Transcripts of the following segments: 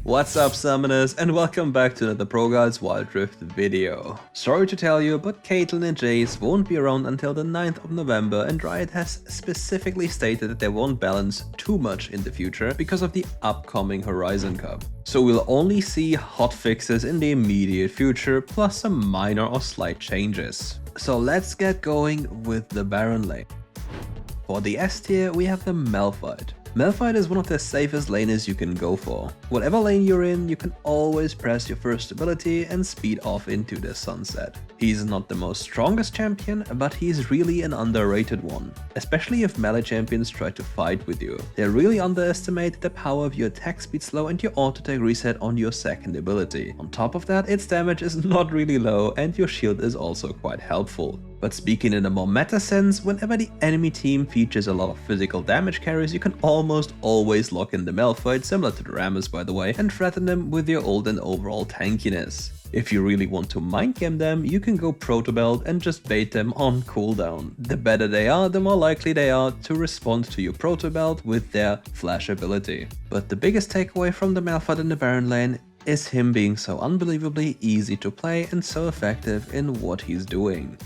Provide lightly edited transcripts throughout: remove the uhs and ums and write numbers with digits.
What's up, summoners, and welcome back to another ProGuides Wild Rift video. Sorry to tell you, but Caitlyn and Jace won't be around until the 9th of November, and Riot has specifically stated that they won't balance too much in the future because of the upcoming Horizon Cup. So we'll only see hotfixes in the immediate future, plus some minor or slight changes. So let's get going with the Baron lane. For the S tier, we have the Malphite. Malphite is one of the safest laners you can go for. Whatever lane you're in, you can always press your first ability and speed off into the sunset. He's not the most strongest champion, but he's really an underrated one, especially if melee champions try to fight with you. They really underestimate the power of your attack speed slow and your auto-attack reset on your second ability. On top of that, its damage is not really low and your shield is also quite helpful. But speaking in a more meta sense, whenever the enemy team features a lot of physical damage carries, you can almost always lock in the Malphite, similar to the Rammus by the way, and threaten them with your ult and overall tankiness. If you really want to mind game them, you can go Proto Belt and just bait them on cooldown. The better they are, the more likely they are to respond to your Proto Belt with their flash ability. But the biggest takeaway from the Malphite in the Baron lane is him being so unbelievably easy to play and so effective in what he's doing.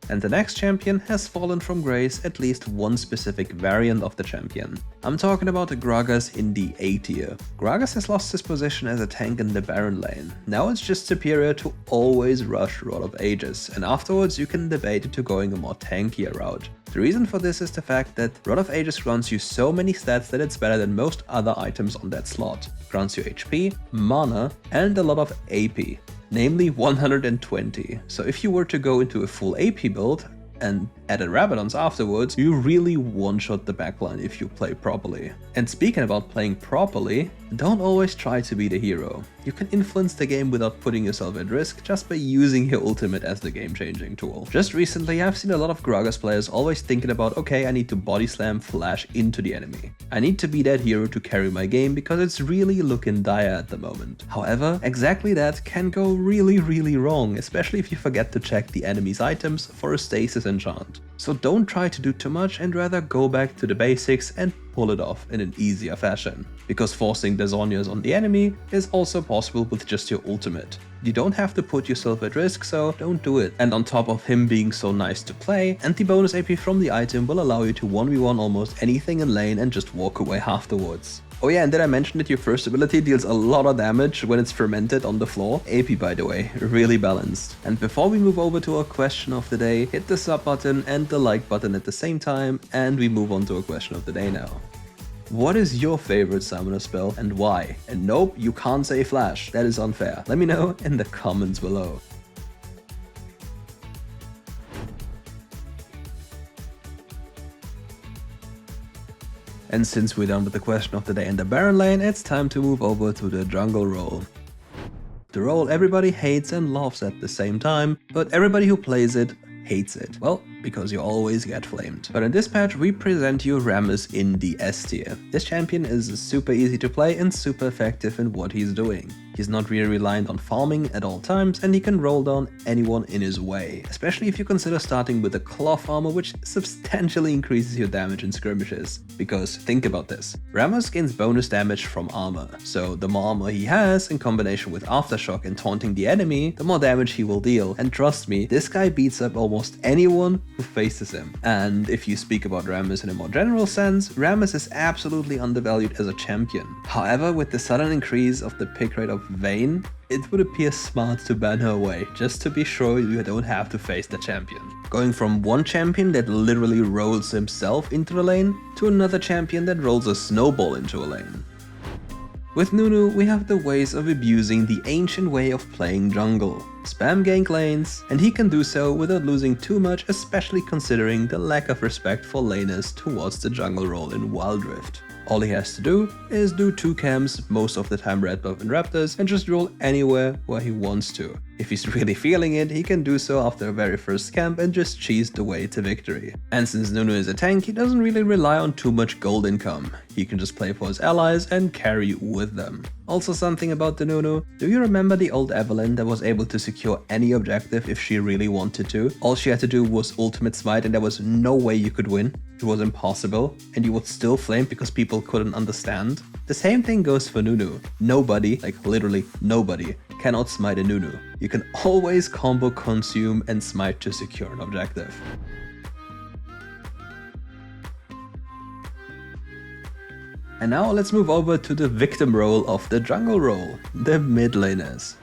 And the next champion has fallen from grace, at least one specific variant of the champion. I'm talking about Gragas in the A tier. Gragas has lost his position as a tank in the Baron lane. Now it's just superior to always rush Rod of Ages, and afterwards you can debate into going a more tankier route. The reason for this is the fact that Rod of Ages grants you so many stats that it's better than most other items on that slot. Grants you HP, mana, and a lot of AP. Namely 120. So if you were to go into a full AP build and added Rabadons afterwards, you really one-shot the backline if you play properly. And speaking about playing properly, don't always try to be the hero. You can influence the game without putting yourself at risk just by using your ultimate as the game-changing tool. Just recently, I've seen a lot of Gragas players always thinking about, okay, I need to body slam flash into the enemy. I need to be that hero to carry my game because it's really looking dire at the moment. However, exactly that can go really wrong, especially if you forget to check the enemy's items for a stasis enchant. So don't try to do too much and rather go back to the basics and pull it off in an easier fashion. Because forcing the Zhonya's on the enemy is also possible with just your ultimate. You don't have to put yourself at risk, so don't do it. And on top of him being so nice to play, anti-bonus AP from the item will allow you to 1v1 almost anything in lane and just walk away afterwards. Oh yeah, and did I mention that your first ability deals a lot of damage when it's fermented on the floor? AP by the way, really balanced. And before we move over to our question of the day, hit the sub button and the like button at the same time, and we move on to our question of the day now. What is your favorite summoner spell and why? And nope, you can't say flash, that is unfair. Let me know in the comments below. And since we're done with the question of the day in the Baron lane, it's time to move over to the jungle role. The role everybody hates and loves at the same time, but everybody who plays it hates it. Well, because you always get flamed. But in this patch we present you Rammus in the S tier. This champion is super easy to play and super effective in what he's doing. He's not really reliant on farming at all times, and he can roll down anyone in his way, especially if you consider starting with a cloth armor, which substantially increases your damage in skirmishes. Because think about this, Rammus gains bonus damage from armor, so the more armor he has in combination with aftershock and taunting the enemy, the more damage he will deal. And trust me, this guy beats up almost anyone who faces him. And if you speak about Rammus in a more general sense, Rammus is absolutely undervalued as a champion. However, with the sudden increase of the pick rate of Vayne, it would appear smart to ban her away, just to be sure you don't have to face the champion. Going from one champion that literally rolls himself into the lane, to another champion that rolls a snowball into a lane. With Nunu, we have the ways of abusing the ancient way of playing jungle. Spam gank lanes, and he can do so without losing too much, especially considering the lack of respect for laners towards the jungle role in Wild Rift. All he has to do is do 2 camps, most of the time red buff and raptors, and just roll anywhere where he wants to. If he's really feeling it, he can do so after a very first camp and just cheese the way to victory. And since Nunu is a tank, he doesn't really rely on too much gold income. He can just play for his allies and carry with them. Also something about the Nunu, do you remember the old Evelynn that was able to secure any objective if she really wanted to? All she had to do was ultimate smite and there was no way you could win. It was impossible, and you would still flame because people couldn't understand. The same thing goes for Nunu. Nobody, like literally nobody, cannot smite a Nunu. You can always combo consume and smite to secure an objective. And now let's move over to the victim role of the jungle role, the mid laners.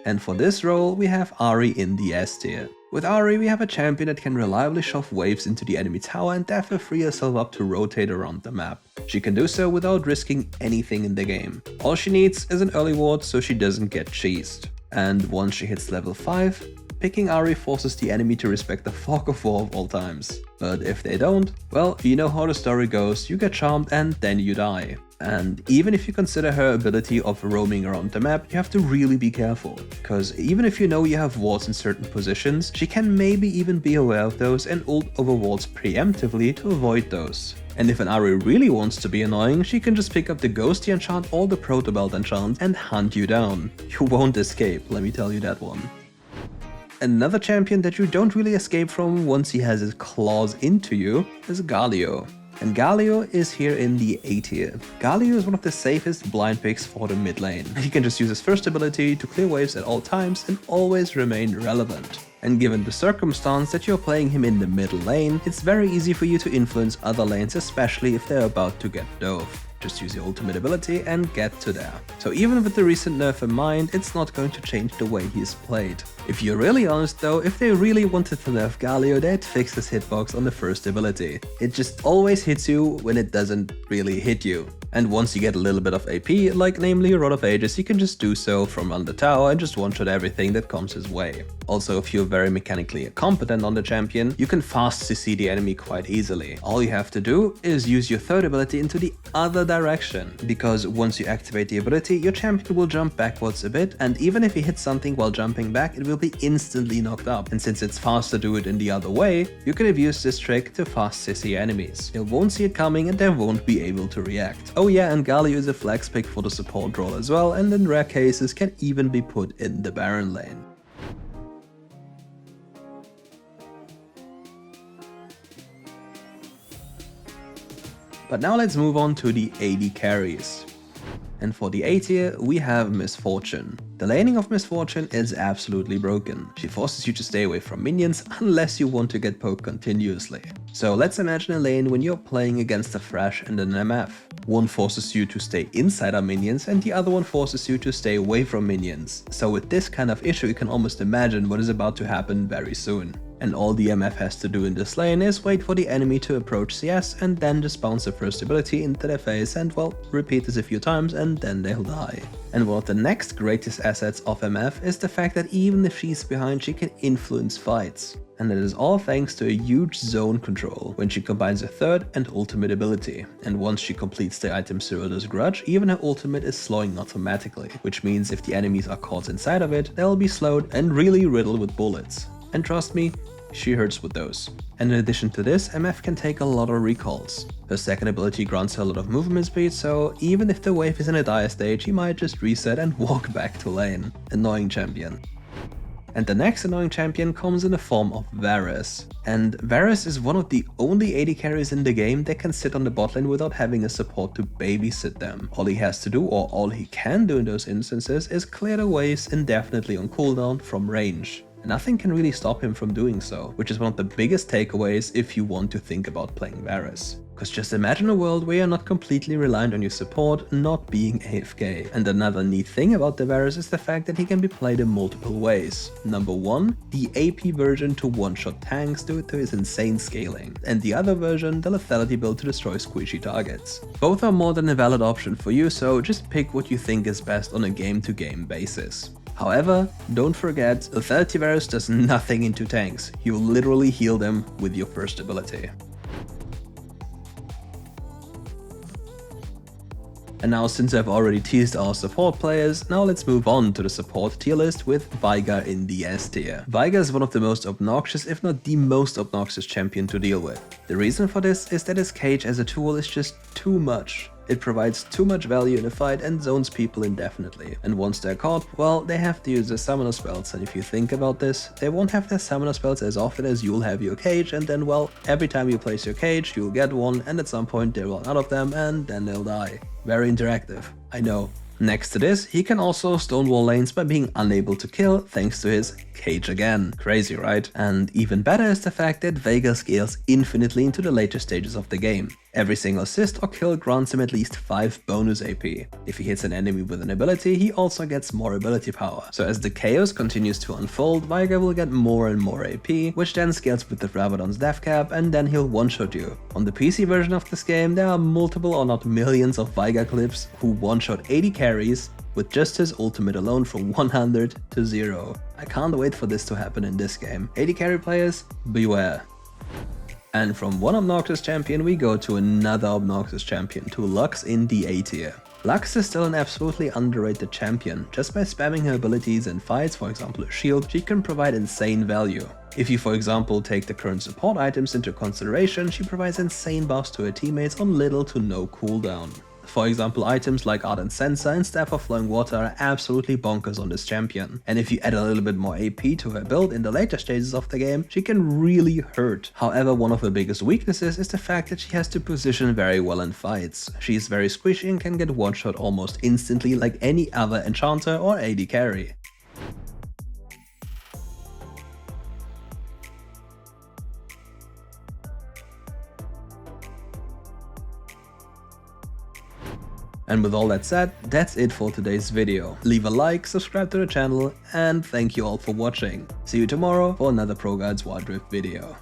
And for this role we have Ahri in the S tier. With Ahri we have a champion that can reliably shove waves into the enemy tower and therefore free herself up to rotate around the map. She can do so without risking anything in the game. All she needs is an early ward so she doesn't get cheesed. And once she hits level 5, picking Ahri forces the enemy to respect the fog of war of all times. But if they don't, well, you know how the story goes, you get charmed and then you die. And even if you consider her ability of roaming around the map, you have to really be careful, because even if you know you have wards in certain positions, she can maybe even be aware of those and ult over wards preemptively to avoid those. And if an Ahri really wants to be annoying, she can just pick up the Ghosty enchant or the Protobelt enchant and hunt you down. You won't escape, let me tell you that one. Another champion that you don't really escape from once he has his claws into you is Galio. And Galio is here in the A tier. Galio is one of the safest blind picks for the mid lane. He can just use his first ability to clear waves at all times and always remain relevant. And given the circumstance that you're playing him in the middle lane, it's very easy for you to influence other lanes, especially if they're about to get dove. Just use your ultimate ability and get to there. So even with the recent nerf in mind, it's not going to change the way he's played. If you're really honest though, if they really wanted to nerf Galio, they'd fix his hitbox on the first ability. It just always hits you when it doesn't really hit you. And once you get a little bit of AP, like namely Rod of Ages, you can just do so from on the tower and just one-shot everything that comes his way. Also, if you're very mechanically competent on the champion, you can fast CC the enemy quite easily. All you have to do is use your third ability into the other direction, because once you activate the ability, your champion will jump backwards a bit, and even if he hits something while jumping back, it will be instantly knocked up. And since it's fast to do it in the other way, you can abuse this trick to fast CC enemies. They won't see it coming and they won't be able to react. Oh yeah, and Galio is a flex pick for the support role as well, and in rare cases can even be put in the Baron lane. But now let's move on to the AD carries. And for the A tier, we have Misfortune. The laning of Misfortune is absolutely broken. She forces you to stay away from minions unless you want to get poked continuously. So let's imagine a lane when you're playing against a Thresh and an MF. One forces you to stay inside our minions and the other one forces you to stay away from minions. So with this kind of issue, you can almost imagine what is about to happen very soon. And all the MF has to do in this lane is wait for the enemy to approach CS and then just bounce the first ability into their face and, well, repeat this a few times and then they'll die. And one of the next greatest assets of MF is the fact that even if she's behind, she can influence fights. And it is all thanks to a huge zone control when she combines a third and ultimate ability. And once she completes the item Cyril's Grudge, even her ultimate is slowing automatically, which means if the enemies are caught inside of it, they'll be slowed and really riddled with bullets. And trust me, she hurts with those. And in addition to this, MF can take a lot of recalls. Her second ability grants her a lot of movement speed, so even if the wave is in a dire state, she might just reset and walk back to lane. Annoying champion. And the next annoying champion comes in the form of Varus. And Varus is one of the only AD carries in the game that can sit on the bot lane without having a support to babysit them. All he has to do, or all he can do in those instances, is clear the waves indefinitely on cooldown from range. Nothing can really stop him from doing so, which is one of the biggest takeaways if you want to think about playing Varus. Because just imagine a world where you're not completely reliant on your support not being AFK. And another neat thing about the Varus is the fact that he can be played in multiple ways. Number one, the AP version to one-shot tanks due to his insane scaling, and the other version, the lethality build to destroy squishy targets. Both are more than a valid option for you, so just pick what you think is best on a game-to-game basis. However, don't forget, Lethality Varus does nothing into tanks. You literally heal them with your first ability. And now, since I've already teased our support players, now let's move on to the support tier list with Veigar in the S tier. Veigar is one of the most obnoxious, if not the most obnoxious champion to deal with. The reason for this is that his cage as a tool is just too much. It provides too much value in a fight and zones people indefinitely. And once they're caught, well, they have to use their summoner spells, and if you think about this, they won't have their summoner spells as often as you'll have your cage, and then well, every time you place your cage, you'll get one, and at some point they'll run out of them and then they'll die. Very interactive, I know. Next to this, he can also stonewall lanes by being unable to kill thanks to his cage again. Crazy, right? And even better is the fact that Veigar scales infinitely into the later stages of the game. Every single assist or kill grants him at least 5 bonus AP. If he hits an enemy with an ability, he also gets more ability power. So as the chaos continues to unfold, Veigar will get more and more AP, which then scales with the Rabadon's death cap, and then he'll one-shot you. On the PC version of this game, there are multiple or not millions of Veigar clips who one-shot 80 carries with just his ultimate alone from 100 to 0. I can't wait for this to happen in this game. 80 carry players, beware. And from one obnoxious champion we go to another obnoxious champion, to Lux in the A tier. Lux is still an absolutely underrated champion. Just by spamming her abilities in fights, for example a shield, she can provide insane value. If you for example take the current support items into consideration, she provides insane buffs to her teammates on little to no cooldown. For example, items like Ardent Sensor and Staff of Flowing Water are absolutely bonkers on this champion. And if you add a little bit more AP to her build in the later stages of the game, she can really hurt. However, one of her biggest weaknesses is the fact that she has to position very well in fights. She is very squishy and can get one-shot almost instantly like any other enchanter or AD carry. And with all that said, that's it for today's video. Leave a like, subscribe to the channel, and thank you all for watching. See you tomorrow for another ProGuides Wild Rift video.